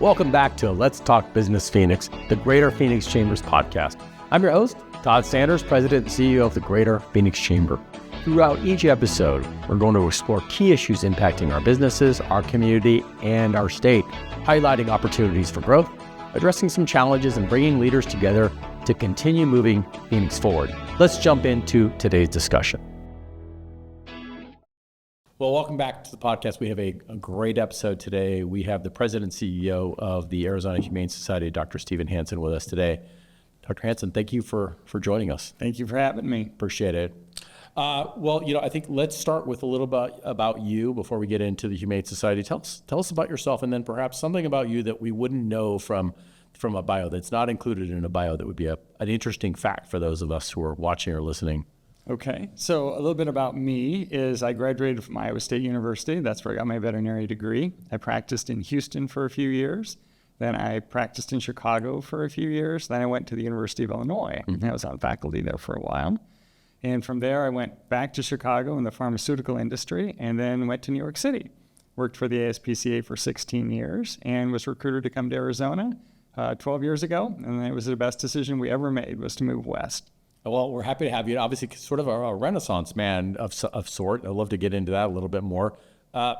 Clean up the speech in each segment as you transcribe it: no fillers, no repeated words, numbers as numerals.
Welcome back to Let's Talk Business Phoenix, the Greater Phoenix Chambers podcast. I'm your host, Todd Sanders, President and CEO of the Greater Phoenix Chamber. Throughout each episode, we're going to explore key issues impacting our businesses, our community, and our state, highlighting opportunities for growth, addressing some challenges, and bringing leaders together to continue moving Phoenix forward. Let's jump into today's discussion. Well, welcome back to the podcast. We have a great episode today. We have the President and CEO of the Arizona Humane Society, Dr. Stephen Hansen, with us today. Dr. Hansen, thank you for joining us. Thank you for having me. Appreciate it. I think let's start with a little bit about you before we get into the Humane Society. Tell us about yourself, and then perhaps something about you that we wouldn't know from a bio that's not included in a bio that would be an interesting fact for those of us who are watching or listening. Okay, so a little bit about me is I graduated from Iowa State University. That's where I got my veterinary degree. I practiced in Houston for a few years. Then I practiced in Chicago for a few years. Then I went to the University of Illinois. I was on faculty there for a while. And from there, I went back to Chicago in the pharmaceutical industry and then went to New York City. Worked for the ASPCA for 16 years and was recruited to come to Arizona 12 years ago. And it was the best decision we ever made, was to move west. Well, we're happy to have you. Obviously, sort of a renaissance man of sort. I'd love to get into that a little bit more.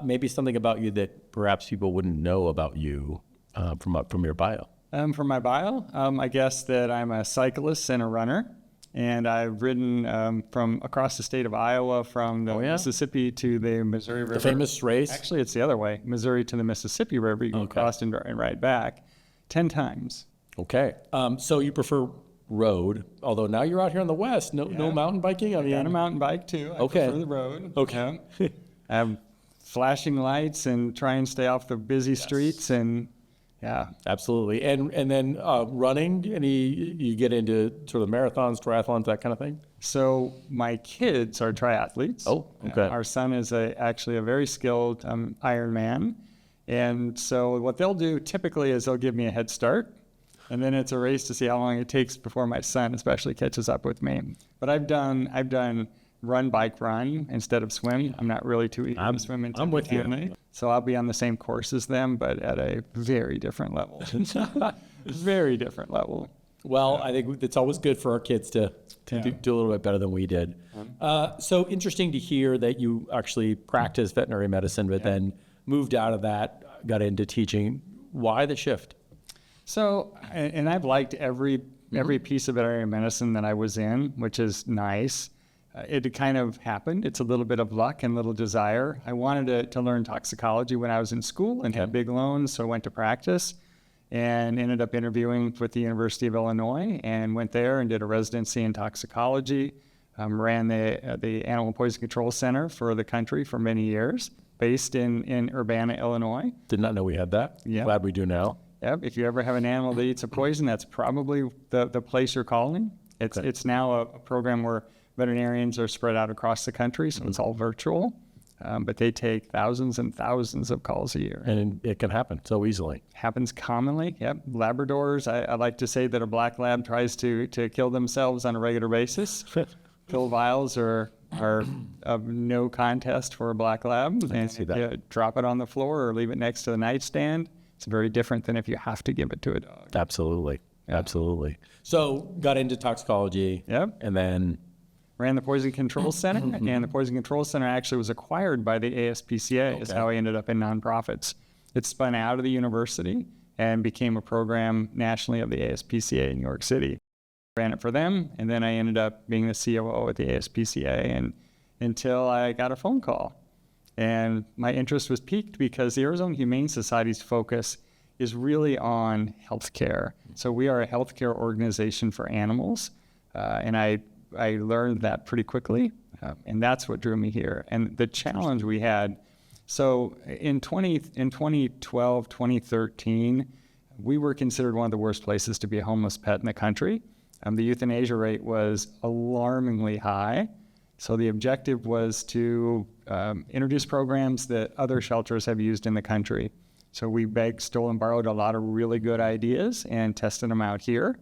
Maybe something about you that perhaps people wouldn't know about you from your bio. From my bio, I guess that I'm a cyclist and a runner. And I've ridden from across the state of Iowa, from the Mississippi to the Missouri River. The famous race? Actually, it's the other way. Missouri to the Mississippi River. You can cross and ride back 10 times. Okay. So you prefer road, although now you're out here in the West. No mountain biking? I got a mountain bike, too. I prefer the road. Okay. I have flashing lights and try and stay off the busy streets and... Yeah, absolutely. And then running, you get into sort of marathons, triathlons, that kind of thing? So my kids are triathletes. Oh, okay. Our son is actually a very skilled Ironman. And so what they'll do typically is they'll give me a head start. And then it's a race to see how long it takes before my son especially catches up with me. But I've done run, bike, run instead of swim. I'm not really too eager to swim. I'm with you. So I'll be on the same course as them, but at a very different level. Very different level. Well, I think it's always good for our kids to do a little bit better than we did. So interesting to hear that you actually practiced veterinary medicine, but then moved out of that, got into teaching. Why the shift? So, and I've liked every piece of veterinary medicine that I was in, which is nice. It kind of happened. It's a little bit of luck and a little desire. I wanted to learn toxicology when I was in school and had big loans, so I went to practice and ended up interviewing with the University of Illinois and went there and did a residency in toxicology, ran the Animal Poison Control Center for the country for many years, based in Urbana, Illinois. Did not know we had that. Yeah. Glad we do now. Yep. If you ever have an animal that eats a poison, that's probably the place you're calling. It's now a program where veterinarians are spread out across the country, so it's all virtual, but they take thousands and thousands of calls a year. And it can happen so easily. Happens commonly, yep. Labradors, I like to say that a black lab tries to kill themselves on a regular basis. Pill vials are of no contest for a black lab. I can see that. You drop it on the floor or leave it next to the nightstand. It's very different than if you have to give it to a dog. Absolutely, absolutely. So got into toxicology, and then... Ran the Poison Control Center, and the Poison Control Center actually was acquired by the ASPCA, is how I ended up in nonprofits. It spun out of the university and became a program nationally of the ASPCA in New York City. Ran it for them, and then I ended up being the COO at the ASPCA and until I got a phone call. And my interest was piqued because the Arizona Humane Society's focus is really on healthcare. So we are a healthcare organization for animals, and I learned that pretty quickly, and that's what drew me here. And the challenge we had, so in 2012, 2013, we were considered one of the worst places to be a homeless pet in the country. The euthanasia rate was alarmingly high. So the objective was to introduce programs that other shelters have used in the country. So we begged, stole, and borrowed a lot of really good ideas and tested them out here.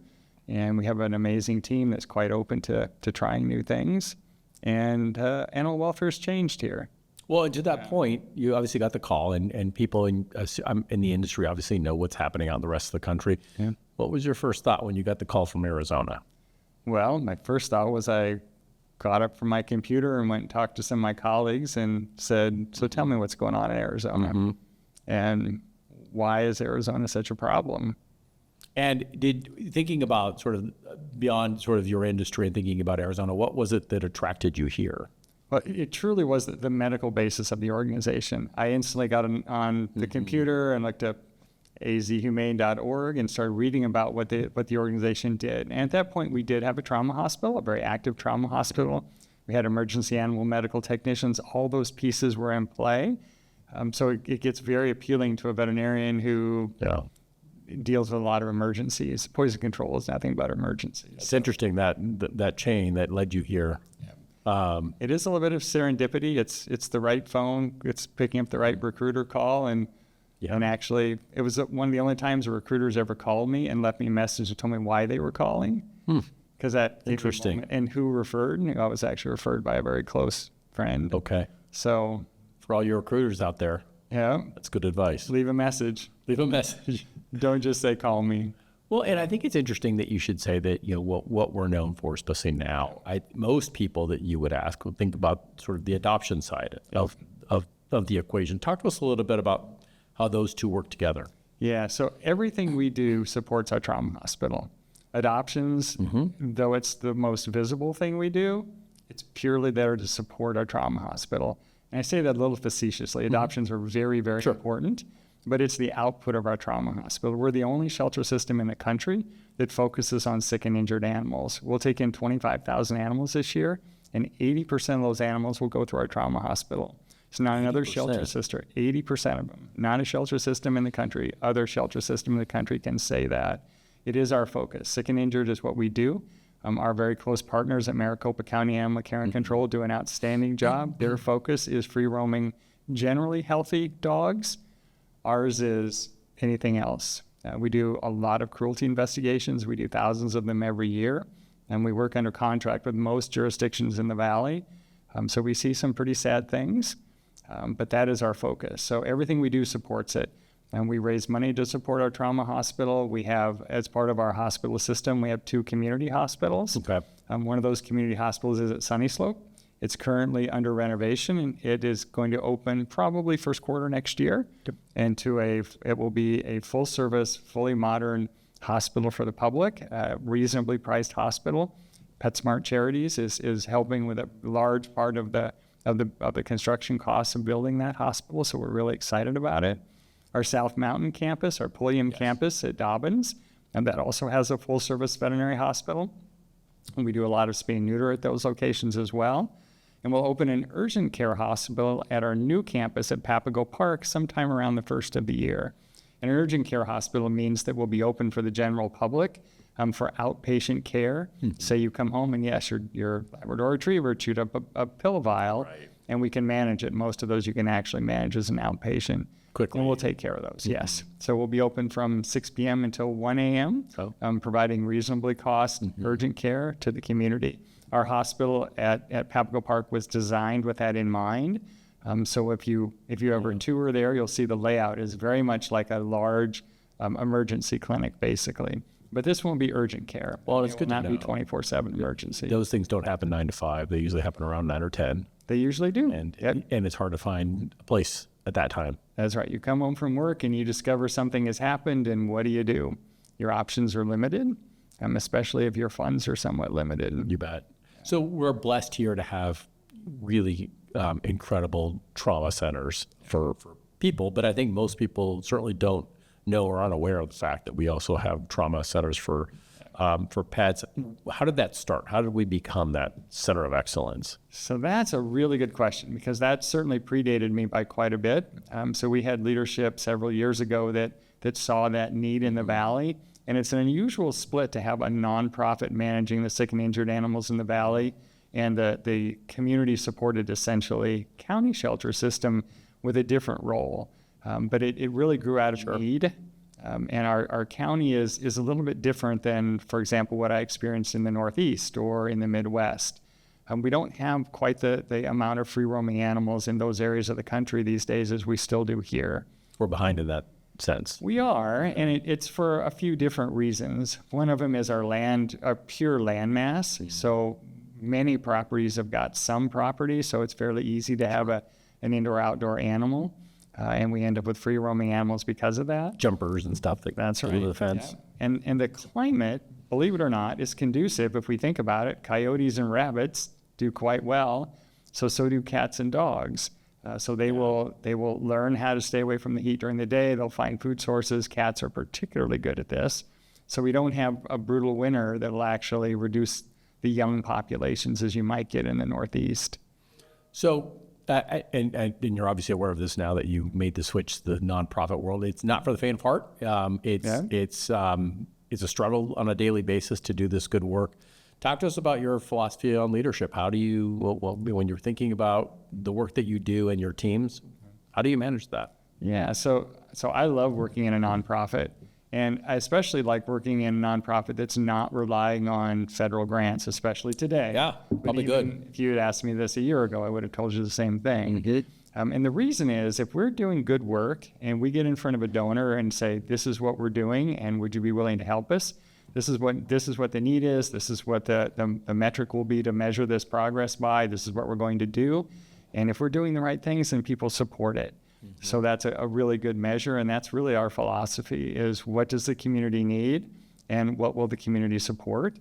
And we have an amazing team that's quite open to trying new things. And animal welfare's changed here. Well, and to that point, you obviously got the call, and people in the industry obviously know what's happening out in the rest of the country. Yeah. What was your first thought when you got the call from Arizona? Well, my first thought was I got up from my computer and went and talked to some of my colleagues and said, so tell me what's going on in Arizona and why is Arizona such a problem? And thinking about sort of beyond sort of your industry and thinking about Arizona, what was it that attracted you here? Well, it truly was the medical basis of the organization. I instantly got on the computer and looked up azhumane.org and started reading about what the organization did. And at that point, we did have a trauma hospital, a very active trauma hospital. We had emergency animal medical technicians. All those pieces were in play. So it gets very appealing to a veterinarian who deals with a lot of emergencies. Poison control is nothing but emergencies. It's interesting that chain that led you here. It is a little bit of serendipity. It's the right phone. It's picking up the right recruiter call. And actually, it was one of the only times a recruiter's ever called me and left me a message and told me why they were calling. Because that interesting. And who referred? I was actually referred by a very close friend. Okay. So for all your recruiters out there, that's good advice. Leave a message. Leave a message. Don't just say call me. Well, and I think it's interesting that you should say that, what we're known for, especially now. Most people that you would ask would think about sort of the adoption side of the equation. Talk to us a little bit about how those two work together. Yeah, so everything we do supports our trauma hospital. Adoptions, though it's the most visible thing we do, it's purely there to support our trauma hospital. And I say that a little facetiously. Adoptions are very, very important, but it's the output of our trauma hospital. We're the only shelter system in the country that focuses on sick and injured animals. We'll take in 25,000 animals this year, and 80% of those animals will go through our trauma hospital. It's not another shelter system. 80% of them. Not a shelter system in the country. Other shelter system in the country can say that. It is our focus. Sick and injured is what we do. Our very close partners at Maricopa County Animal Care and Control do an outstanding job. Their focus is free-roaming, generally healthy dogs. Ours is anything else. We do a lot of cruelty investigations. We do thousands of them every year, and we work under contract with most jurisdictions in the Valley. So we see some pretty sad things, but that is our focus. So everything we do supports it. And we raise money to support our trauma hospital. We have, as part of our hospital system, we have 2 community hospitals. Okay. One of those community hospitals is at Sunny Slope. It's currently under renovation, and it is going to open probably first quarter next year. Yep. And it will be a full-service, fully modern hospital for the public, reasonably priced hospital. PetSmart Charities is helping with a large part of the construction costs of building that hospital, so we're really excited about it. Our South Mountain campus, our Pulliam campus at Dobbins, and that also has a full-service veterinary hospital. And we do a lot of spay and neuter at those locations as well. And we'll open an urgent care hospital at our new campus at Papago Park sometime around the first of the year. An urgent care hospital means that we'll be open for the general public for outpatient care. Say you come home and yes, your Labrador Retriever chewed up a pill vial, and we can manage it. Most of those you can actually manage as an outpatient. Quickly. And we'll take care of those, yes. So we'll be open from 6 p.m. until 1 a.m., providing reasonably cost urgent care to the community. Our hospital at Papago Park was designed with that in mind. So if you ever tour there, you'll see the layout is very much like a large emergency clinic, basically. But this won't be urgent care. Well, it's good to not be 24/7 emergency. Those things don't happen 9 to 5. They usually happen around 9 or 10. They usually do. And it's hard to find a place at that time. That's right. You come home from work and you discover something has happened, and what do? Your options are limited, especially if your funds are somewhat limited. You bet. So we're blessed here to have really incredible trauma centers for people, but I think most people certainly don't know or aren't aware of the fact that we also have trauma centers for pets. How did that start? How did we become that center of excellence? So that's a really good question, because that certainly predated me by quite a bit. So we had leadership several years ago that saw that need in the Valley. And it's an unusual split to have a nonprofit managing the sick and injured animals in the Valley and the community-supported, essentially, county shelter system with a different role. But it really grew out of need. And our county is a little bit different than, for example, what I experienced in the Northeast or in the Midwest. We don't have quite the amount of free-roaming animals in those areas of the country these days as we still do here. We're behind in that sense. We are, and it's for a few different reasons. One of them is our pure land mass. So many properties have got some property, so it's fairly easy to have an indoor-outdoor animal, and we end up with free-roaming animals because of that. Jumpers and stuff like That's right. over the fence. Yeah. And the climate, believe it or not, is conducive. If we think about it, coyotes and rabbits do quite well. So do cats and dogs. So they will learn how to stay away from the heat during the day. They'll find food sources. Cats are particularly good at this. So we don't have a brutal winter that'll actually reduce the young populations as you might get in the Northeast. So, and you're obviously aware of this now that you made the switch to the nonprofit world. It's not for the faint of heart. It's a struggle on a daily basis to do this good work. Talk to us about your philosophy on leadership. How do you, when you're thinking about the work that you do and your teams, how do you manage that? Yeah, so I love working in a nonprofit, and I especially like working in a nonprofit that's not relying on federal grants, especially today. Yeah, probably good. If you had asked me this a year ago, I would have told you the same thing. Mm-hmm. And the reason is, if we're doing good work and we get in front of a donor and say, this is what we're doing, and would you be willing to help us? This is what the need is. This is what the metric will be to measure this progress by. This is what we're going to do. And if we're doing the right things, then people support it. Mm-hmm. So that's a really good measure. And that's really our philosophy, is what does the community need and what will the community support?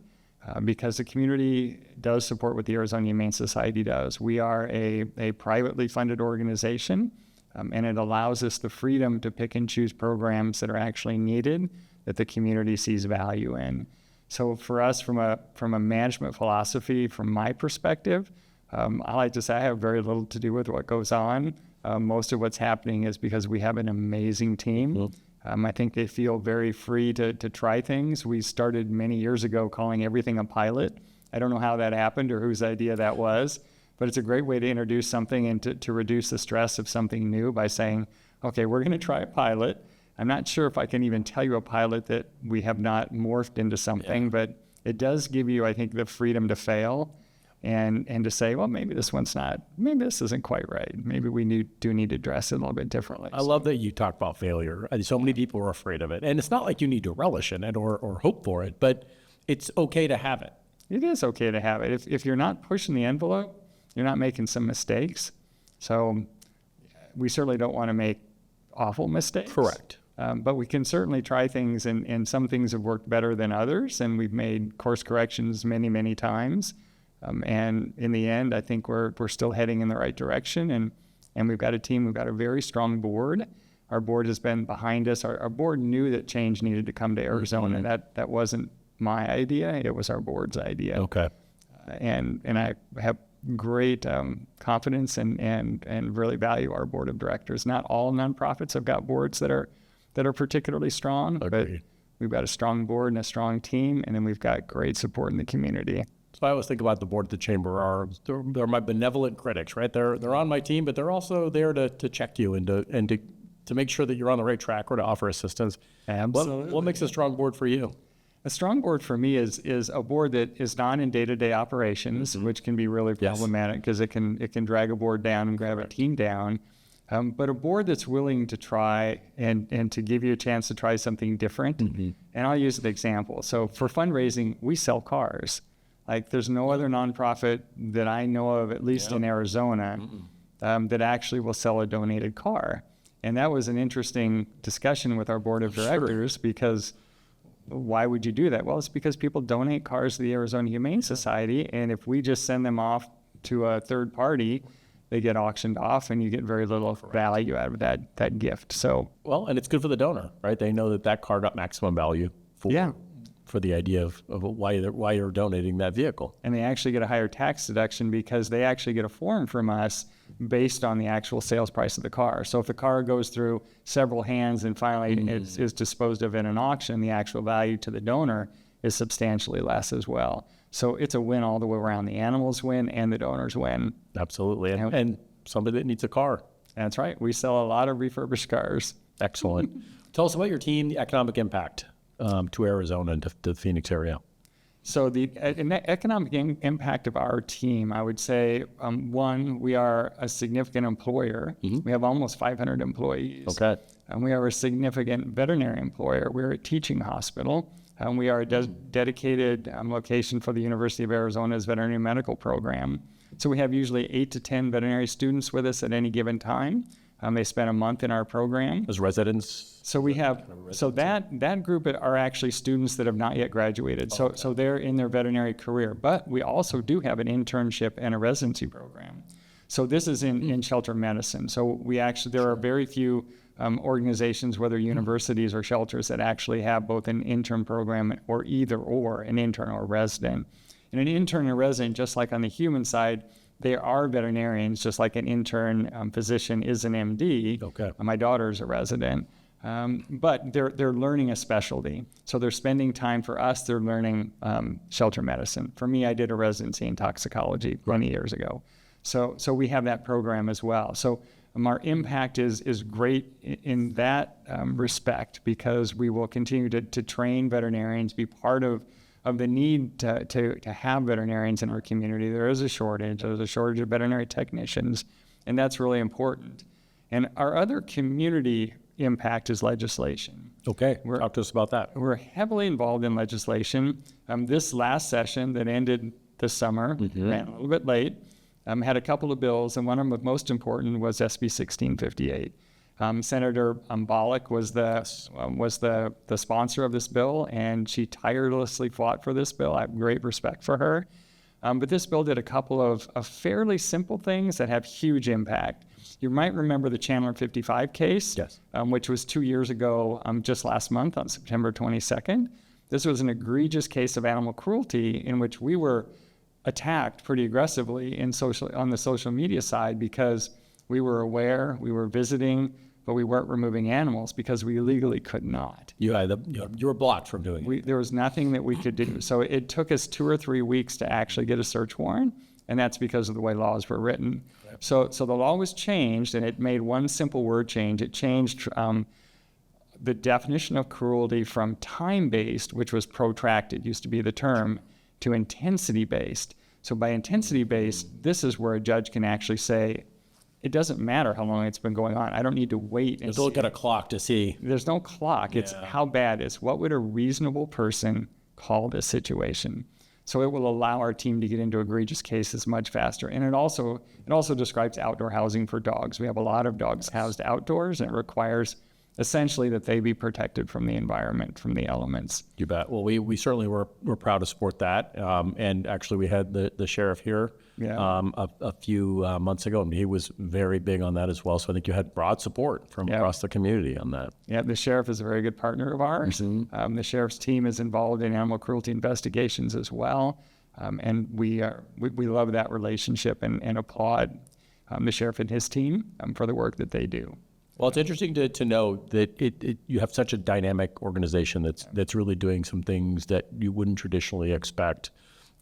Because the community does support what the Arizona Humane Society does. We are a privately funded organization, and it allows us the freedom to pick and choose programs that are actually needed, that the community sees value in. So for us, from a management philosophy, from my perspective, I like to say I have very little to do with what goes on. Most of what's happening is because we have an amazing team. Mm-hmm. I think they feel very free to try things. We started many years ago calling everything a pilot. I don't know how that happened or whose idea that was, but it's a great way to introduce something and to reduce the stress of something new by saying, okay, we're going to try a pilot. I'm not sure if I can even tell you a pilot that we have not morphed into something, but it does give you, I think, the freedom to fail and to say, well, maybe this isn't quite right. Maybe we do need to address it a little bit differently. I love that you talk about failure. So many people are afraid of it. And it's not like you need to relish in it or hope for it, but it's okay to have it. It is okay to have it. If you're not pushing the envelope, you're not making some mistakes. So we certainly don't want to make awful mistakes. Correct. But we can certainly try things, and some things have worked better than others, and we've made course corrections many, many times. And in the end, I think we're still heading in the right direction, and we've got a team, we've got a very strong board. Our board has been behind us. Our board knew that change needed to come to Arizona. Mm-hmm. That wasn't my idea, it was our board's idea. Okay. And I have great confidence and really value our board of directors. Not all nonprofits have got boards that are particularly strong. Agreed. But we've got a strong board and a strong team, and then we've got great support in the community. So I always think about the board at the chamber they're my benevolent critics, right? They're on my team, but they're also there to check you and to make sure that you're on the right track or to offer assistance. Absolutely. What makes a strong board for you? A strong board for me is a board that is not in day-to-day operations, mm-hmm. which can be really problematic because it can drag a board down and grab a team down. But a board that's willing to try and to give you a chance to try something different. Mm-hmm. And I'll use an example. So for fundraising, we sell cars. Like there's no other nonprofit that I know of, at least in Arizona, that actually will sell a donated car. And that was an interesting discussion with our board of directors because why would you do that? Well, it's because people donate cars to the Arizona Humane Society, and if we just send them off to a third party, they get auctioned off, and you get very little value out of that gift. So and it's good for the donor, right? They know that car got maximum value for the idea of why you're donating that vehicle. And they actually get a higher tax deduction because they actually get a form from us based on the actual sales price of the car. So if the car goes through several hands and finally is disposed of in an auction, the actual value to the donor is substantially less as well. So it's a win all the way around. The animals win and the donors win. Absolutely. And somebody that needs a car. That's right. We sell a lot of refurbished cars. Excellent. Tell us about your team, the economic impact to Arizona and to the Phoenix area. So the economic impact of our team, I would say, one, we are a significant employer. We have almost 500 employees. Okay. And we are a significant veterinary employer. We're a teaching hospital. And we are a dedicated location for the University of Arizona's veterinary medical program. So we have usually 8 to 10 veterinary students with us at any given time. They spend a month in our program. As residents? So we have, so that group are actually students that have not yet graduated. So they're in their veterinary career. But we also do have an internship and a residency program. So this is in shelter medicine. So we actually, there are very few organizations, whether universities or shelters, that actually have both an intern program or either or, an intern or resident. And an intern or resident, just like on the human side, they are veterinarians, just like an intern physician is an MD. Okay. My daughter's a resident. But they're learning a specialty. So they're spending time for us, they're learning shelter medicine. For me, I did a residency in toxicology 20 years ago. So we have that program as well. So our impact is great in that respect, because we will continue to train veterinarians, be part of the need to have veterinarians in our community. There is a shortage. There's a shortage of veterinary technicians, and that's really important. And our other community impact is legislation. Okay, talk to us about that. We're heavily involved in legislation. This last session that ended this summer, ran a little bit late, had a couple of bills, and one of them most important was SB 1658. Senator Bollock was the sponsor of this bill, and she tirelessly fought for this bill. I have great respect for her. But this bill did a couple of fairly simple things that have huge impact. You might remember the Chandler 55 case, yes. Which was 2 years ago, just last month on September 22nd. This was an egregious case of animal cruelty in which we were attacked pretty aggressively on the social media side, because we were aware, we were visiting, but we weren't removing animals because we legally could not. You were blocked from doing it. There was nothing that we could do. So it took us 2 or 3 weeks to actually get a search warrant, and that's because of the way laws were written. Right. So the law was changed, and it made one simple word change. It changed the definition of cruelty from time-based, which was protracted, used to be the term, to intensity-based. So by intensity-based, this is where a judge can actually say, it doesn't matter how long it's been going on. I don't need to wait and look at a clock to see. There's no clock. It's how bad it is. What would a reasonable person call this situation? So it will allow our team to get into egregious cases much faster. And it also describes outdoor housing for dogs. We have a lot of dogs housed outdoors, and it requires essentially that they be protected from the environment, from the elements. You bet. Well, we certainly were proud to support that. And actually, we had the sheriff here a few months ago, and he was very big on that as well. So I think you had broad support from across the community on that. Yeah, the sheriff is a very good partner of ours. Mm-hmm. The sheriff's team is involved in animal cruelty investigations as well. And we love that relationship and applaud the sheriff and his team for the work that they do. Well, it's interesting to know that you have such a dynamic organization that's really doing some things that you wouldn't traditionally expect.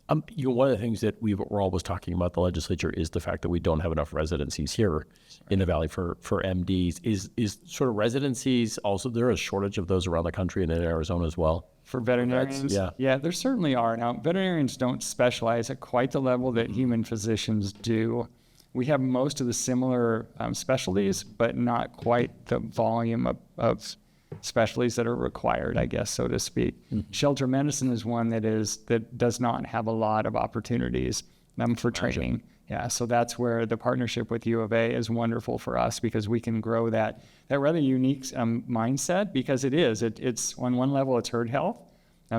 One of the things that we're always talking about the legislature is the fact that we don't have enough residencies here in the Valley for MDs. Is sort of residencies also, there is a shortage of those around the country and in Arizona as well? For veterinarians? Yeah, there certainly are. Now, veterinarians don't specialize at quite the level that human physicians do. We have most of the similar specialties, but not quite the volume of specialties that are required, I guess, so to speak. Mm-hmm. Shelter medicine is one that does not have a lot of opportunities for training. Yeah, so that's where the partnership with U of A is wonderful for us, because we can grow that rather unique mindset, because it's on one level, it's herd health,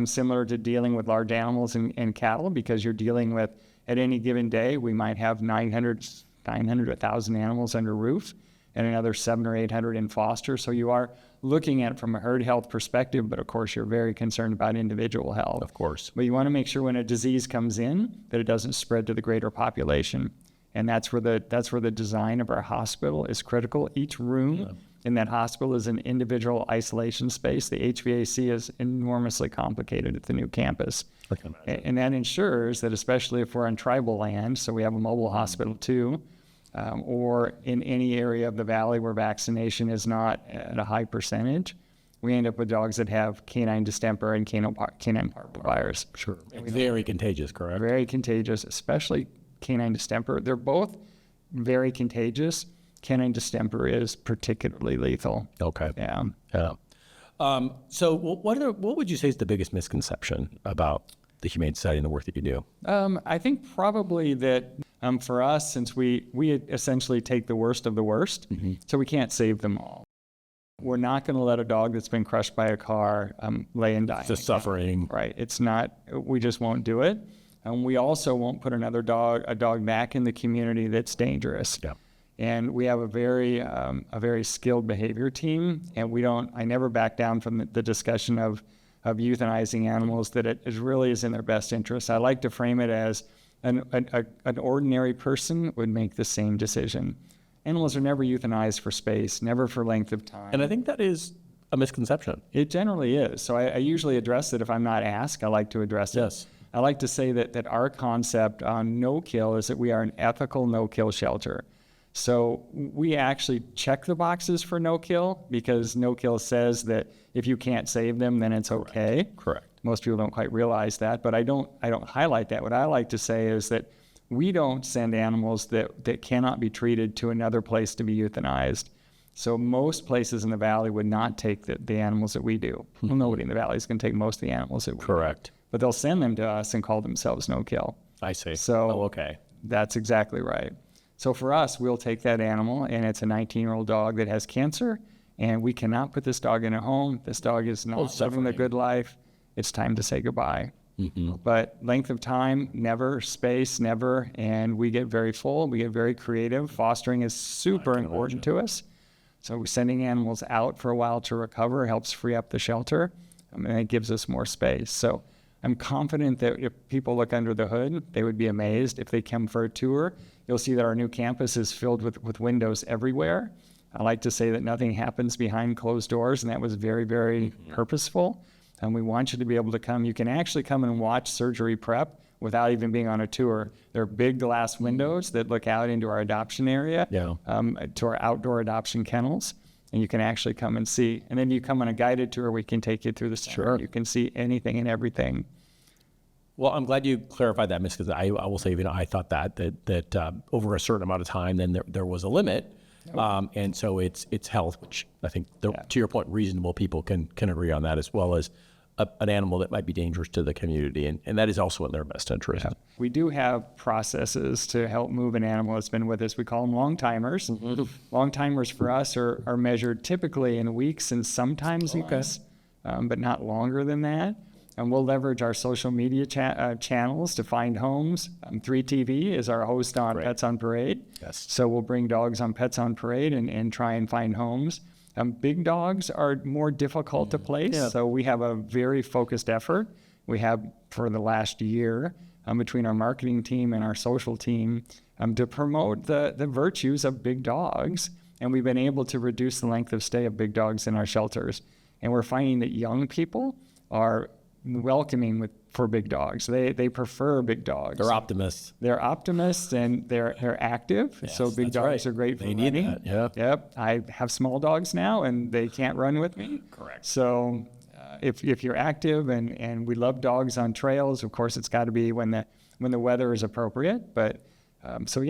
similar to dealing with large animals and cattle, because you're dealing with, at any given day, we might have 900 to 1,000 animals under roof, and another 700 or 800 in foster. So you are looking at it from a herd health perspective, but of course you're very concerned about individual health. Of course. But you want to make sure when a disease comes in that it doesn't spread to the greater population. And that's where the design of our hospital is critical. Each room in that hospital is an individual isolation space. The HVAC is enormously complicated at the new campus. And that ensures that, especially if we're on tribal land, so we have a mobile hospital too, or in any area of the valley where vaccination is not at a high percentage, we end up with dogs that have canine distemper and canine parvovirus. Sure. Very contagious, correct? Very contagious, especially canine distemper. They're both very contagious. Canine distemper is particularly lethal. Okay. Yeah. Yeah. So what would you say is the biggest misconception about the Humane Society and the work that you do? I think probably that for us, since we essentially take the worst of the worst, so we can't save them all. We're not going to let a dog that's been crushed by a car lay and die. The suffering. Right. It's not, we just won't do it. And we also won't put a dog back in the community that's dangerous. Yeah. And we have a very skilled behavior team, and I never back down from the discussion of euthanizing animals that it really is in their best interest. I like to frame it as an ordinary person would make the same decision. Animals are never euthanized for space, never for length of time. And I think that is a misconception. It generally is. So I usually address it. If I'm not asked, I like to address it. Yes. I like to say that our concept on no-kill is that we are an ethical no-kill shelter. So we actually check the boxes for no-kill because no-kill says that if you can't save them, then it's okay. Correct. Most people don't quite realize that, but I don't highlight that. What I like to say is that we don't send animals that cannot be treated to another place to be euthanized. So most places in the valley would not take the animals that we do. Well, nobody in the valley is going to take most of the animals that we do. Correct. But they'll send them to us and call themselves no-kill. I see. So okay. That's exactly right. So for us, we'll take that animal, and it's a 19-year-old dog that has cancer, and we cannot put this dog in a home. This dog is not living the good life. It's time to say goodbye. But length of time, never. Space, never. And we get very full. We get very creative. Fostering is super important to us. So sending animals out for a while to recover helps free up the shelter, and it gives us more space. So I'm confident that if people look under the hood, they would be amazed. If they come for a tour, you'll see that our new campus is filled with windows everywhere. I like to say that nothing happens behind closed doors, and that was very, very purposeful. And we want you to be able to come. You can actually come and watch surgery prep without even being on a tour. There are big glass windows that look out into our adoption area, to our outdoor adoption kennels. And you can actually come and see. And then you come on a guided tour, we can take you through the center. Sure. You can see anything and everything. Well, I'm glad you clarified that, Miss, because I will say, I thought that over a certain amount of time, then there was a limit. And so it's health, which I think, to your point, reasonable people can agree on that, as well as an animal that might be dangerous to the community. And that is also in their best interest. Yeah. We do have processes to help move an animal that's been with us. We call them long timers. Long timers for us are measured typically in weeks and sometimes months, but not longer than that. And we'll leverage our social media channels to find homes. 3TV is our host on Pets on Parade. Yes. So we'll bring dogs on Pets on Parade and try and find homes. Big dogs are more difficult to place, so we have a very focused effort. We have for the last year between our marketing team and our social team to promote the virtues of big dogs, and we've been able to reduce the length of stay of big dogs in our shelters. And we're finding that young people are welcoming for big dogs. They prefer big dogs. They're optimists. They're optimists and they're active. Yes, so big dogs are great for running. They need that. Yeah. Yep. I have small dogs now and they can't run with me. Correct. So if you're active and we love dogs on trails, of course it's got to be when the weather is appropriate. But so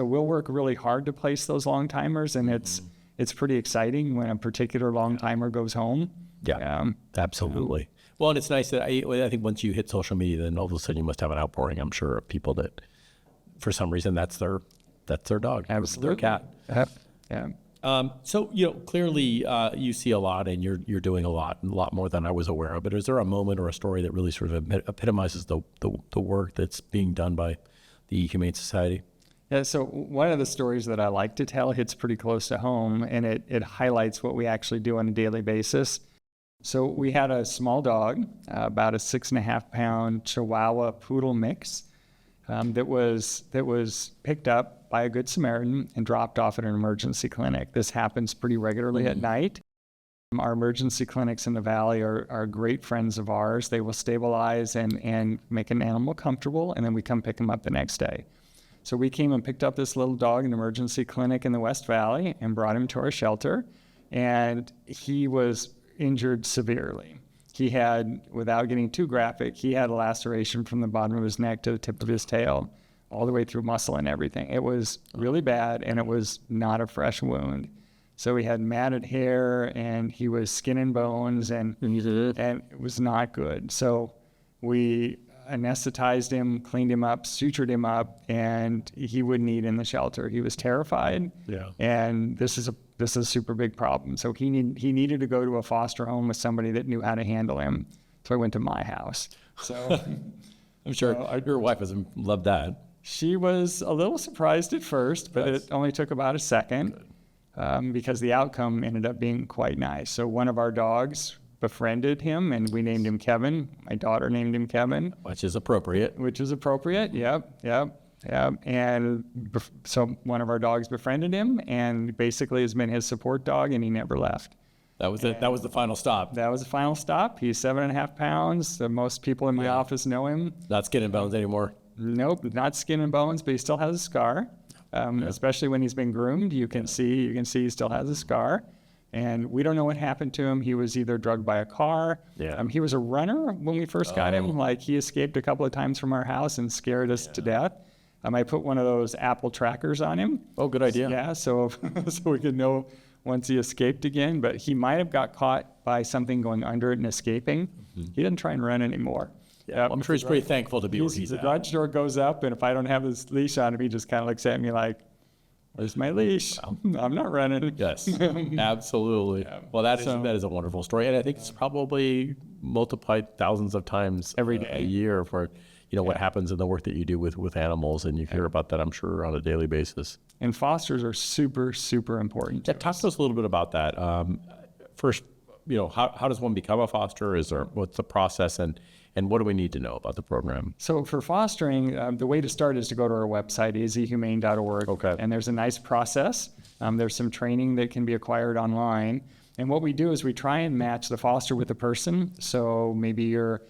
we'll work really hard to place those long timers, and it's pretty exciting when a particular long timer goes home. Yeah. Absolutely. Well, and it's nice that I think once you hit social media, then all of a sudden you must have an outpouring, I'm sure, of people that, for some reason, that's their dog, absolutely, their cat. Yeah. So clearly you see a lot, and you're doing a lot more than I was aware of. But is there a moment or a story that really sort of epitomizes the work that's being done by the Humane Society? Yeah. So one of the stories that I like to tell hits pretty close to home, and it highlights what we actually do on a daily basis. So we had a small dog, about a 6.5-pound Chihuahua Poodle mix, that was picked up by a Good Samaritan and dropped off at an emergency clinic. This happens pretty regularly at night. Our emergency clinics in the valley are great friends of ours. They will stabilize and make an animal comfortable, and then we come pick them up the next day. So we came and picked up this little dog in an emergency clinic in the West Valley and brought him to our shelter. And he was injured severely. He had, without getting too graphic, he had a laceration from the bottom of his neck to the tip of his tail, all the way through muscle and everything. It was really bad, and it was not a fresh wound. So he had matted hair, and he was skin and bones, and it was not good. So we anesthetized him, cleaned him up, sutured him up, and he wouldn't eat in the shelter. He was terrified, and this is a super big problem. So he needed to go to a foster home with somebody that knew how to handle him. So I went to my house. So I'm sure your wife has loved that. She was a little surprised at first, but it only took about a second because the outcome ended up being quite nice. So one of our dogs befriended him, and we named him Kevin. My daughter named him Kevin. Which is appropriate. Yep. And so one of our dogs befriended him, and basically has been his support dog, and he never left. That was it. That was the final stop. That was the final stop. He's 7.5 pounds. So most people in my office know him. Not skin and bones anymore. Nope, not skin and bones, but he still has a scar. Especially when he's been groomed, you can see he still has a scar. And we don't know what happened to him. He was either drugged by a car. He was a runner when we first got him. Like, he escaped a couple of times from our house and scared us to death. I put one of those Apple trackers on him. Oh, good idea. Yeah, so we could know once he escaped again. But he might have got caught by something going under it and escaping. He didn't try and run anymore. Well, I'm sure he's pretty thankful to be where he's at. The garage door goes up, and if I don't have this leash on him, he just kind of looks at me like, "Where's my leash? I'm not running." Yes, absolutely. Well, that is a wonderful story, and I think it's probably multiplied thousands of times every day, a year for what happens in the work that you do with animals, and you hear about that, I'm sure, on a daily basis. And fosters are super, super important. Talk to us a little bit about that. First, how does one become a foster? What's the process, and what do we need to know about the program? So for fostering, the way to start is to go to our website, azhumane.org. Okay. And there's a nice process. There's some training that can be acquired online. And what we do is we try and match the foster with the person. So maybe you're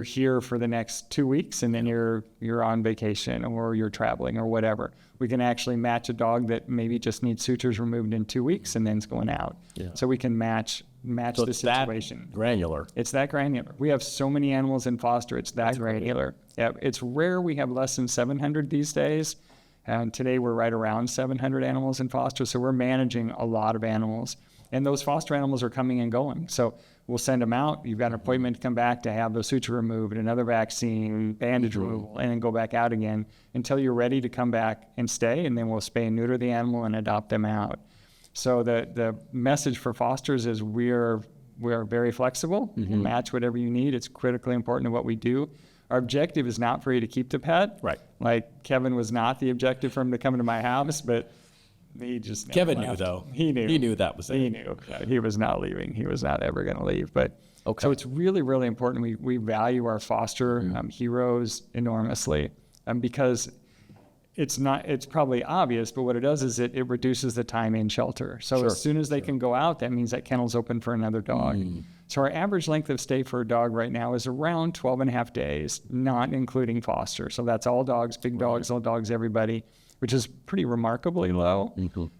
here for the next 2 weeks, and then you're on vacation, or you're traveling, or whatever. We can actually match a dog that maybe just needs sutures removed in 2 weeks and then's going out. So we can match the situation. That granular. It's that granular. We have so many animals in foster. It's that granular. Yeah, it's rare we have less than 700 these days. And today we're right around 700 animals in foster. So we're managing a lot of animals. And those foster animals are coming and going. So we'll send them out. You've got an appointment to come back to have the suture removed, another vaccine, bandage removal, and then go back out again until you're ready to come back and stay. And then we'll spay and neuter the animal and adopt them out. So the message for fosters is we're very flexible. We'll match whatever you need. It's critically important to what we do. Our objective is not for you to keep the pet. Right. Like, Kevin was not the objective for him to come into my house, but he just Kevin left. knew, though. He knew. He knew that was it. He knew. He was not leaving. He was not ever going to leave. But so it's really, really important. We value our foster heroes enormously because it's probably obvious, but what it does is it reduces the time in shelter. So as soon as they can go out, that means that kennel's open for another dog. So our average length of stay for a dog right now is around 12.5 days, not including foster. So that's all dogs, big dogs, little dogs, everybody, which is pretty remarkably low.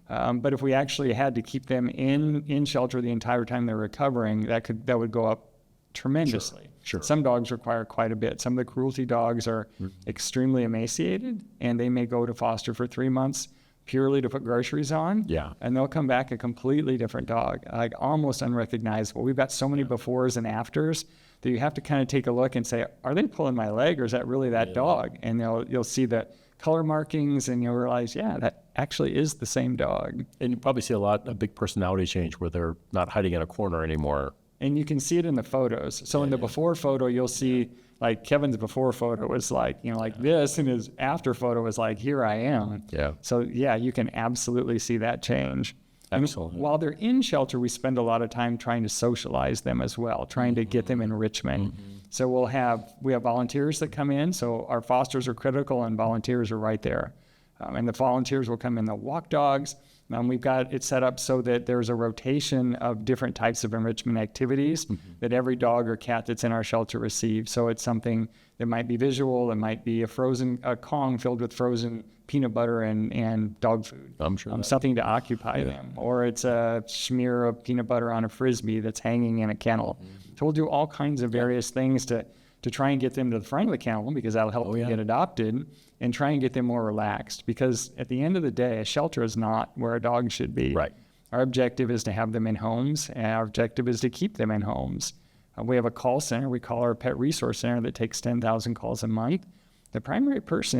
But if we actually had to keep them in shelter the entire time they're recovering, that would go up tremendously. Sure. Some dogs require quite a bit. Some of the cruelty dogs are extremely emaciated, and they may go to foster for 3 months purely to put groceries on. Yeah. And they'll come back a completely different dog, like almost unrecognizable. We've got so many befores and afters that you have to kind of take a look and say, are they pulling my leg, or is that really that dog? And you'll see the color markings, and you'll realize, that actually is the same dog. And you probably see a big personality change where they're not hiding in a corner anymore. And you can see it in the photos. So in the before photo, you'll see, like, Kevin's before photo was like, like this, and his after photo was like, here I am. Yeah. So you can absolutely see that change. Excellent. And while they're in shelter, we spend a lot of time trying to socialize them as well, trying to get them enrichment. So we have volunteers that come in. So our fosters are critical, and volunteers are right there. And the volunteers will come in. They'll walk dogs. We've got it set up so that there's a rotation of different types of enrichment activities that every dog or cat that's in our shelter receives. So it's something that might be visual. It might be a Kong filled with frozen peanut butter and dog food. I'm sure. Something to occupy them. Or it's a smear of peanut butter on a Frisbee that's hanging in a kennel. So we'll do all kinds of various things to try and get them to the front of the kennel, because that'll help them get adopted, and try and get them more relaxed. Because at the end of the day, a shelter is not where a dog should be. Right. Our objective is to have them in homes, and our objective is to keep them in homes. We have a call center. We call our Pet Resource Center that takes 10,000 calls a month. The primary purpose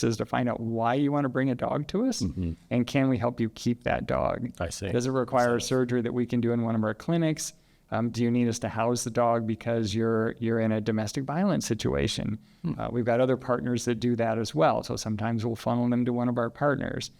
is to find out why you want to bring a dog to us, and can we help you keep that dog? I see. Does it require a surgery that we can do in one of our clinics? Do you need us to house the dog because you're in a domestic violence situation? We've got other partners that do that as well. So sometimes we'll funnel them to one of our partners.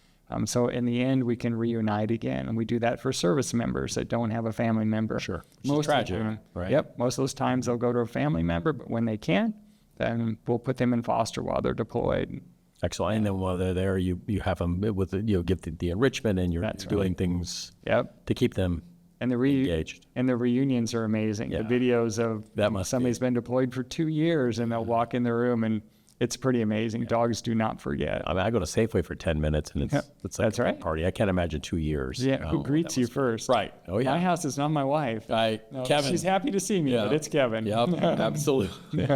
So in the end, we can reunite again. And we do that for service members that don't have a family member. Sure. Most tragic, of the time, right? Yep. Most of those times they'll go to a family member, but when they can't, then we'll put them in foster while they're deployed. Excellent. And then while they're there, you have them with give the enrichment, and you're doing things to keep them and engaged. And the reunions are amazing. Yeah. The videos of somebody's been deployed for 2 years, and they'll walk in the room, and it's pretty amazing. Dogs do not forget. I mean, I go to Safeway for 10 minutes, and it's like That's right. a party. I can't imagine 2 years. Yeah, who greets you first? Right. Oh, yeah. My house is not my wife. Kevin. She's happy to see me, but it's Kevin. Yep, absolutely.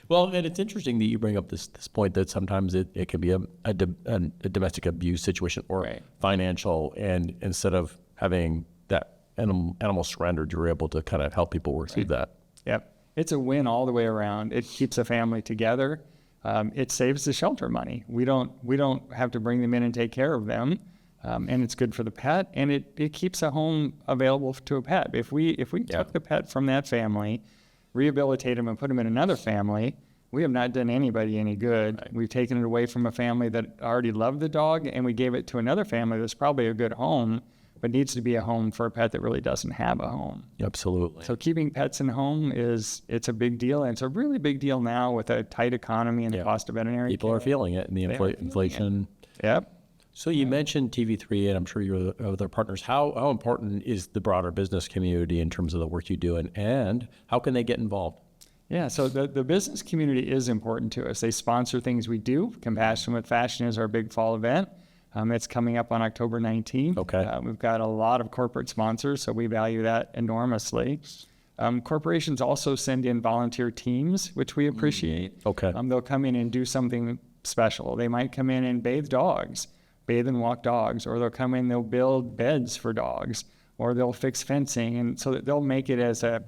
Well, and it's interesting that you bring up this point that sometimes it can be a domestic abuse situation or financial, and instead of having that animal surrendered, you're able to kind of help people work through that. Yep. It's a win all the way around. It keeps a family together. It saves the shelter money. We don't have to bring them in and take care of them. And it's good for the pet, and it keeps a home available to a pet. If we took the pet from that family, rehabilitate him, and put him in another family, we have not done anybody any good. Right. We've taken it away from a family that already loved the dog, and we gave it to another family that's probably a good home, but needs to be a home for a pet that really doesn't have a home. Absolutely. So keeping pets in home it's a big deal, and it's a really big deal now with a tight economy and the cost of veterinary People care. are feeling it, and the inflation. Yep. So you mentioned TV3, and I'm sure you're with other partners. How important is the broader business community in terms of the work you do, and how can they get involved? Yeah, so the business community is important to us. They sponsor things we do. Compassion with Fashion is our big fall event. It's coming up on October 19th. Okay. We've got a lot of corporate sponsors, so we value that enormously. Corporations also send in volunteer teams, which we appreciate. Okay. They'll come in and do something special. They might come in and bathe and walk dogs, or they'll come in, they'll build beds for dogs, or they'll fix fencing, and so that they'll make it as a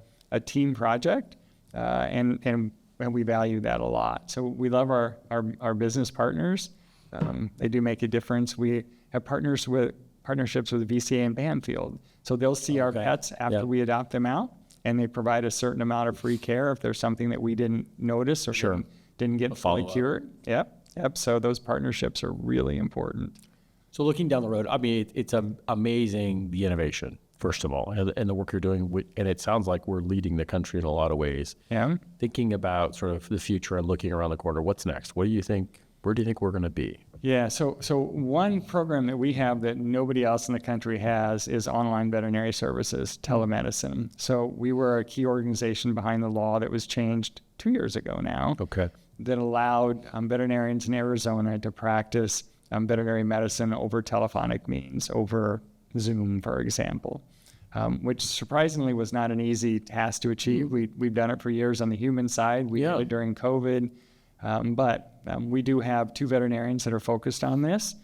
team project, and we value that a lot. So we love our business partners. They do make a difference. We have partnerships with VCA and Banfield. So they'll see our pets after we adopt them out, and they provide a certain amount of free care if there's something that we didn't notice or didn't get fully cured. Yep. So those partnerships are really important. So looking down the road, I mean, it's amazing, the innovation, first of all, and the work you're doing. And it sounds like we're leading the country in a lot of ways. Yeah. Thinking about sort of the future and looking around the corner, what's next? What do you think? Where do you think we're going to be? Yeah, so one program that we have that nobody else in the country has is online veterinary services, telemedicine. So we were a key organization behind the law that was changed 2 years ago now. Okay. That allowed veterinarians in Arizona to practice veterinary medicine over telephonic means, over Zoom, for example, which surprisingly was not an easy task to achieve. We've done it for years on the human side. We did it during COVID. But we do have 2 veterinarians that are focused on this,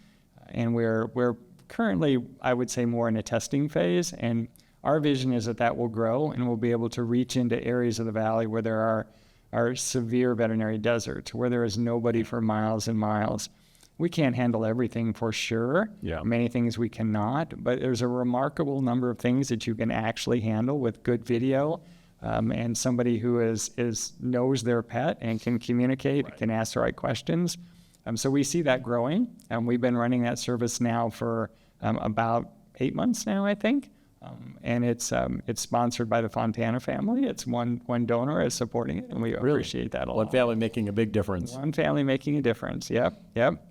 and we're currently, I would say, more in a testing phase, and our vision is that will grow, and we'll be able to reach into areas of the valley where there are severe veterinary deserts, where there is nobody for miles and miles. We can't handle everything for sure. Yeah. Many things we cannot, but there's a remarkable number of things that you can actually handle with good video. And somebody who knows their pet and can communicate, can ask the right questions. So we see that growing, and we've been running that service now for about 8 months now, I think. And it's sponsored by the Fontana family. It's one donor is supporting it, and we appreciate that a lot. One family making a big difference. One family making a difference. Yep.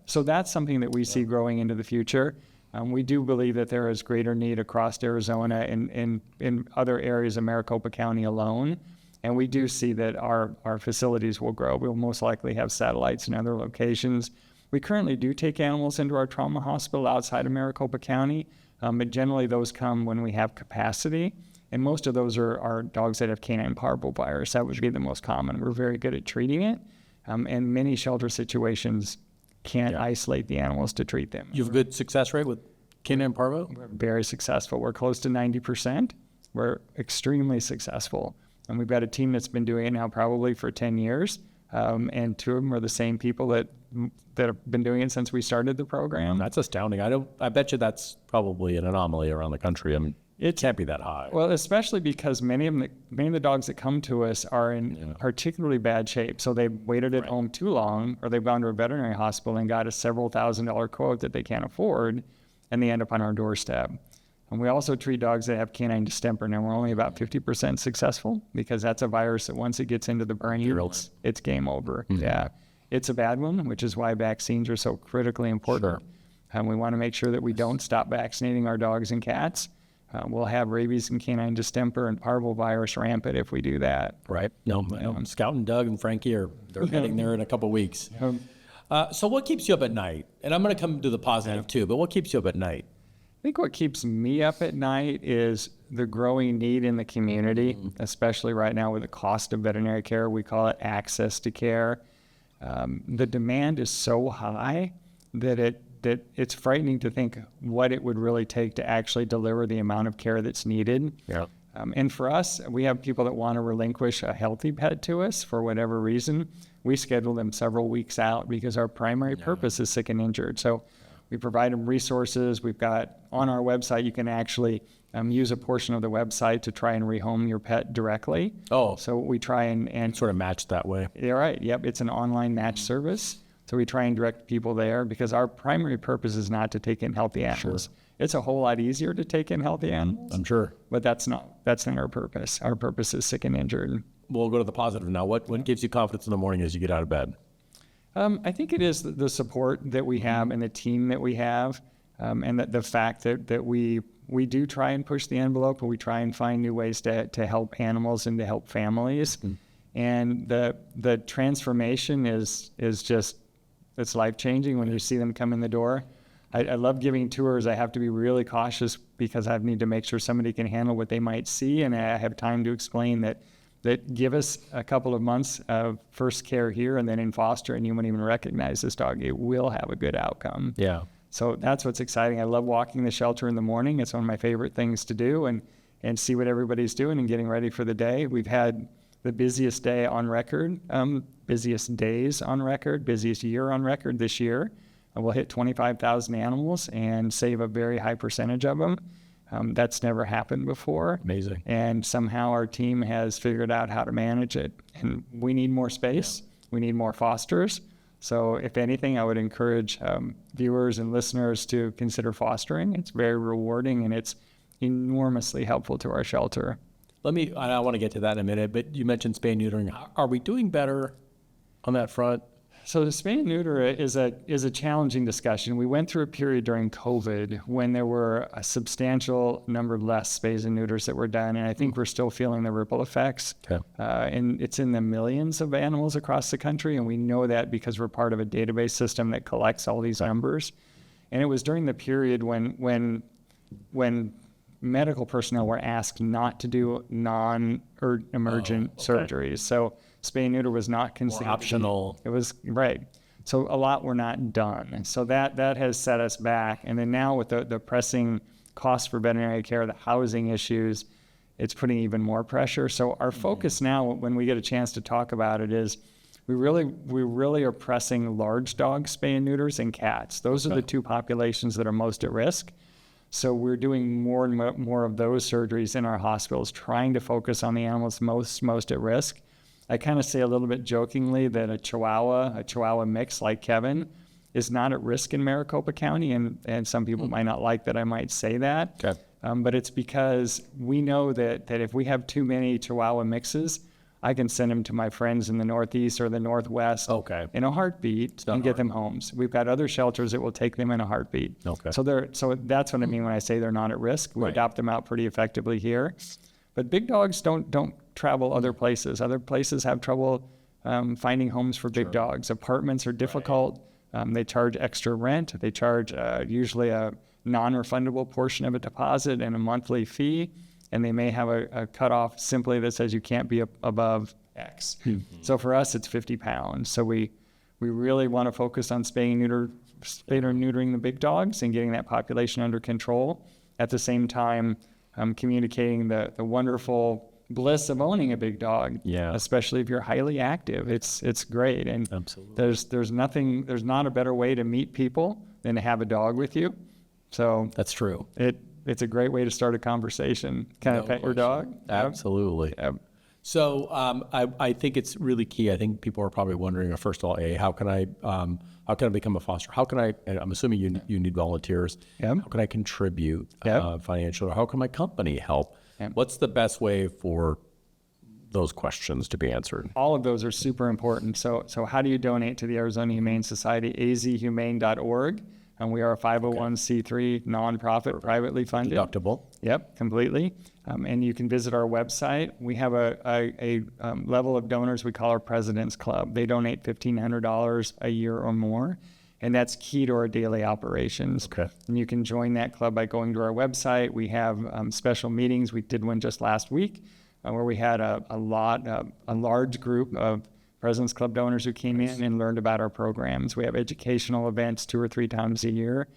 So that's something that we see growing into the future. We do believe that there is greater need across Arizona and in other areas of Maricopa County alone And we do see that our facilities will grow. We'll most likely have satellites in other locations. We currently do take animals into our trauma hospital outside of Maricopa County, but generally those come when we have capacity. And most of those are dogs that have canine parvovirus. That would be the most common. We're very good at treating it. And many shelter situations can't isolate the animals to treat them. You have a good success rate with canine parvo? We're very successful. We're close to 90%. We're extremely successful. And we've got a team that's been doing it now probably for 10 years. And two of them are the same people that have been doing it since we started the program. That's astounding. I bet you that's probably an anomaly around the country. I mean, it can't be that high. Well, especially because many of the dogs that come to us are in particularly bad shape. So they've waited at home too long, or they've gone to a veterinary hospital and got a several $1,000 quote that they can't afford, and they end up on our doorstep. And we also treat dogs that have canine distemper. Now, we're only about 50% successful because that's a virus that once it gets into the brain, it's game over. Mm-hmm. Yeah. It's a bad one, which is why vaccines are so critically important. Sure. And we want to make sure that we don't stop vaccinating our dogs and cats. We'll have rabies and canine distemper and parvovirus rampant if we do that. Right. No, Scout and Doug and Frankie they're heading there in a couple of weeks. So what keeps you up at night? And I'm going to come to the positive too, but what keeps you up at night? I think what keeps me up at night is the growing need in the community, especially right now with the cost of veterinary care. We call it access to care. The demand is so high that it's frightening to think what it would really take to actually deliver the amount of care that's needed. Yeah. And for us, we have people that want to relinquish a healthy pet to us for whatever reason. We schedule them several weeks out because our primary purpose is sick and injured. So we provide them resources. We've got on our website, you can actually use a portion of the website to try and rehome your pet directly. Oh. So we try and sort of match that way. Yeah, right. Yep. It's an online match service. So we try and direct people there because our primary purpose is not to take in healthy animals. Sure. It's a whole lot easier to take in healthy animals. I'm sure. But that's not our purpose. Our purpose is sick and injured. We'll go to the positive now. What gives you confidence in the morning as you get out of bed? I think it is the support that we have and the team that we have, and the fact that we do try and push the envelope, and we try and find new ways to help animals and to help families. Mm-hmm. And the transformation is just, it's life-changing when you see them come in the door. I love giving tours. I have to be really cautious because I need to make sure somebody can handle what they might see, and I have time to explain that give us a couple of months of first care here and then in foster, and you won't even recognize this dog. It will have a good outcome. Yeah. So that's what's exciting. I love walking the shelter in the morning. It's one of my favorite things to do, and see what everybody's doing and getting ready for the day. We've had the busiest day on record, busiest days on record, busiest year on record this year. We'll hit 25,000 animals and save a very high percentage of them. That's never happened before. Amazing. And somehow our team has figured out how to manage it. And we need more space. We need more fosters. So if anything, I would encourage viewers and listeners to consider fostering. It's very rewarding and it's enormously helpful to our shelter. I want to get to that in a minute, but you mentioned spay and neutering. Are we doing better on that front? So the spay and neuter is a challenging discussion. We went through a period during COVID when there were a substantial number less spays and neuters that were done, and I think we're still feeling the ripple effects. Okay. And it's in the millions of animals across the country, and we know that because we're part of a database system that collects all these numbers. And it was during the period when medical personnel were asked not to do non-emergent surgeries. So spay and neuter was not considered optional. It was right. So a lot were not done. And so that has set us back. And then now with the pressing costs for veterinary care, the housing issues, it's putting even more pressure. So our focus now, when we get a chance to talk about it, is we really are pressing large dog spay and neuters and cats. Those are the two populations that are most at risk. So we're doing more and more of those surgeries in our hospitals, trying to focus on the animals most at risk. I kind of say a little bit jokingly that a Chihuahua mix like Kevin is not at risk in Maricopa County, and some people might not like that I might say that. Okay. But it's because we know that if we have too many Chihuahua mixes, I can send them to my friends in the Northeast or the Northwest in a heartbeat and get them homes. We've got other shelters that will take them in a heartbeat. Okay. So that's what I mean when I say they're not at risk. We adopt them out pretty effectively here. But big dogs don't travel other places. Other places have trouble finding homes for big dogs. Apartments are difficult. They charge extra rent. They charge usually a non-refundable portion of a deposit and a monthly fee. And they may have a cutoff simply that says you can't be above X. So for us, it's 50 pounds. So we really want to focus on spaying or neutering the big dogs and getting that population under control. At the same time, communicating the wonderful bliss of owning a big dog, especially if you're highly active. It's great. And absolutely, there's not a better way to meet people than to have a dog with you. So that's true. It's a great way to start a conversation. Can I pet your dog? Absolutely. So I think it's really key. I think people are probably wondering, first of all, how can I become a foster? How can I? And I'm assuming you need volunteers. How can I contribute financially? Or how can my company help? What's the best way for those questions to be answered? All of those are super important. So how do you donate to the Arizona Humane Society? azhumane.org. And we are a 501c3 nonprofit, privately funded. Deductible. Yep, completely. And you can visit our website. We have a level of donors we call our President's Club. They donate $1,500 a year or more, and that's key to our daily operations. And you can join that club by going to our website. We have special meetings. We did one just last week where we had a large group of President's Club donors who came in and learned about our programs. We have educational events 2 or 3 times a year.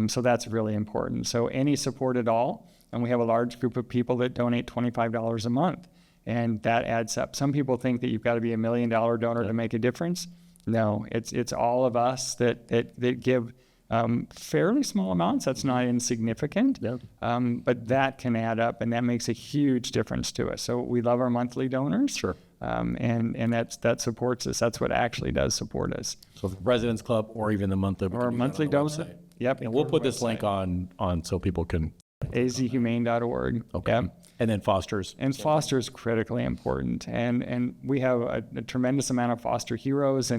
So that's really important. So any support at all. And we have a large group of people that donate $25 a month. And that adds up. Some people think that you've got to be $1 million donor to make a difference. No, it's all of us that give fairly small amounts. That's not insignificant. But that can add up, and that makes a huge difference to us. So we love our monthly donors. And that supports us. That's what actually does support us. So the President's Club or even the monthly donor. Yep. And we'll put this link on so people can. azhumane.org. And then fosters. And foster is critically important. And we have a tremendous amount of foster heroes.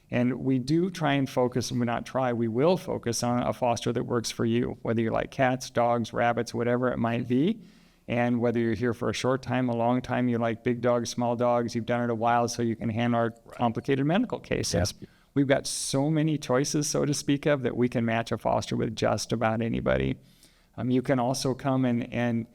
And we do try and focus, we will focus on a foster that works for you, whether you like cats, dogs, rabbits, whatever it might be. And whether you're here for a short time, a long time, you like big dogs, small dogs, you've done it a while so you can handle our complicated medical cases. We've got so many choices, so to speak of, that we can match a foster with just about anybody. You can also come and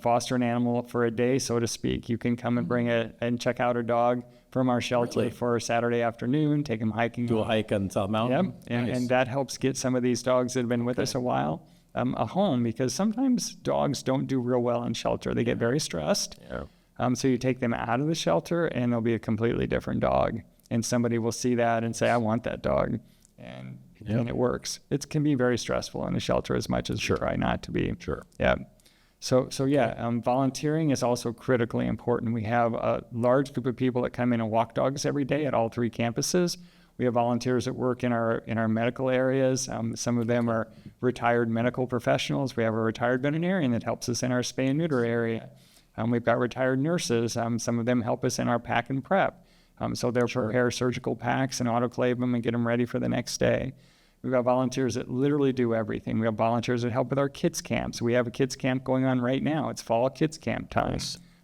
foster an animal for a day, so to speak. You can come and and check out a dog from our shelter for a Saturday afternoon, take them hiking. Do a hike on South Mountain. And that helps get some of these dogs that have been with us a while a home, because sometimes dogs don't do real well in shelter. They get very stressed. So you take them out of the shelter and they'll be a completely different dog. And somebody will see that and say, I want that dog. And it works. It can be very stressful in the shelter as much as we try not to be. So volunteering is also critically important. We have a large group of people that come in and walk dogs every day at all 3 campuses. We have volunteers that work in our medical areas. Some of them are retired medical professionals. We have a retired veterinarian that helps us in our spay and neuter area. We've got retired nurses. Some of them help us in our pack and prep. So they'll prepare surgical packs and autoclave them and get them ready for the next day. We've got volunteers that literally do everything. We have volunteers that help with our kids camps. We have a kids camp going on right now. It's fall kids camp time.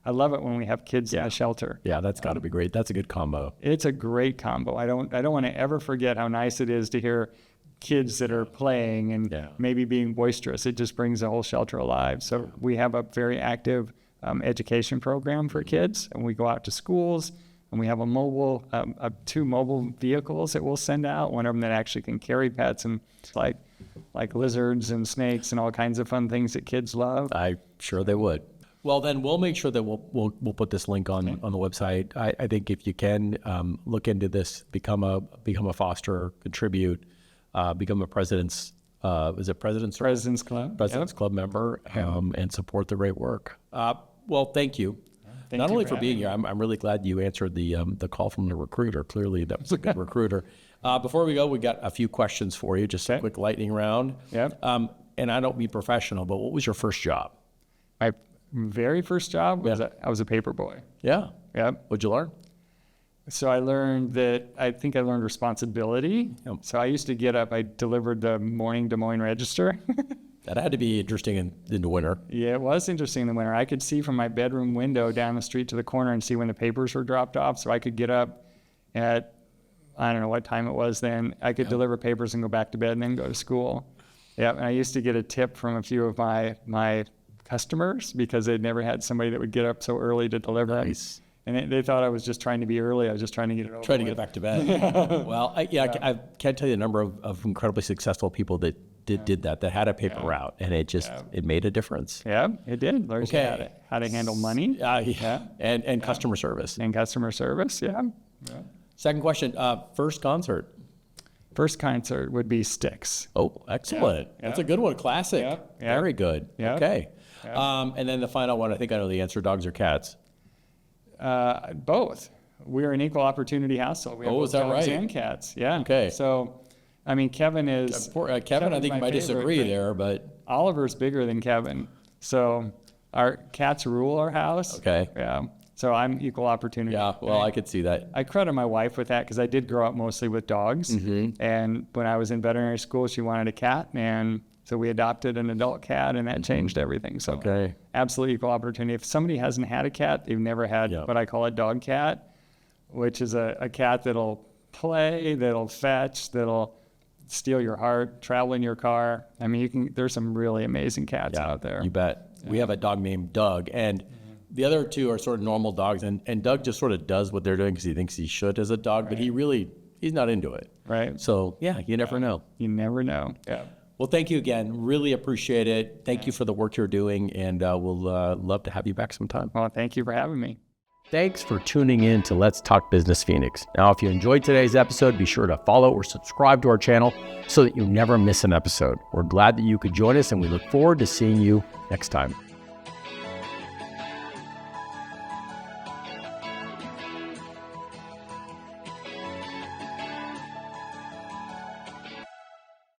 I love it when we have kids in a shelter. That's got to be great. That's a good combo. It's a great combo. I don't want to ever forget how nice it is to hear kids that are playing and maybe being boisterous. It just brings the whole shelter alive. So we have a very active education program for kids, and we go out to schools, and we have a mobile, 2 mobile vehicles that we'll send out. One of them that actually can carry pets, and like lizards and snakes and all kinds of fun things that kids love. I'm sure they would. Well, then we'll make sure that we'll put this link on the website. I think if you can look into this, become a foster, contribute, become a President's Club member, and support the great work. Well, thank you. Not only for being here, I'm really glad you answered the call from the recruiter. Clearly, that was a good recruiter. Before we go, we got a few questions for you, just a quick lightning round. And I don't mean professional, but what was your first job? My very first job was I was a paper boy. What'd you learn? So I learned responsibility. So I used to get up, I delivered the morning Des Moines Register. That had to be interesting in the winter. Yeah, it was interesting in the winter. I could see from my bedroom window down the street to the corner and see when the papers were dropped off. So I could get up at, I don't know what time it was then. I could deliver papers and go back to bed and then go to school. Yeah, and I used to get a tip from a few of my customers because they'd never had somebody that would get up so early to deliver. Nice. And they thought I was just trying to be early. I was just trying to get it over Trying to with. get back to bed. Well, I can't tell you the number of incredibly successful people that did that had a paper route, and it just it made a difference. Yeah, it did. Learned how to handle money. And customer service. And customer service, Second question, first concert. First concert would be Styx. Oh, excellent. That's a good one. Classic. Very good. Okay. And then the final one, I think I know the answer, dogs or cats? Both. We're an equal opportunity household. We have both is that dogs right? and cats. Yeah. Okay. So, I mean, Kevin is... Kevin, I think you might disagree there, but... Oliver's bigger than Kevin. So our cats rule our house. Okay. Yeah. So I'm equal opportunity. Yeah, well, I could see that. I credit my wife with that because I did grow up mostly with dogs. Mm-hmm. And when I was in veterinary school, she wanted a cat. And so we adopted an adult cat, and that changed everything. So absolutely equal opportunity. If somebody hasn't had a cat, they've never had what I call a dog cat, which is a cat that'll play, that'll fetch, that'll steal your heart, travel in your car. I mean, there's some really amazing cats out there. You bet. We have a dog named Doug, and the other two are sort of normal dogs, and Doug just sort of does what they're doing because he thinks he should as a dog, but he's not into it. Right. So, you never know. You never know. Yeah. Well, thank you again. Really appreciate it. Thank you for the work you're doing, and we'll love to have you back sometime. Well, thank you for having me. Thanks for tuning in to Let's Talk Business Phoenix. Now, if you enjoyed today's episode, be sure to follow or subscribe to our channel so that you never miss an episode. We're glad that you could join us, and we look forward to seeing you next time.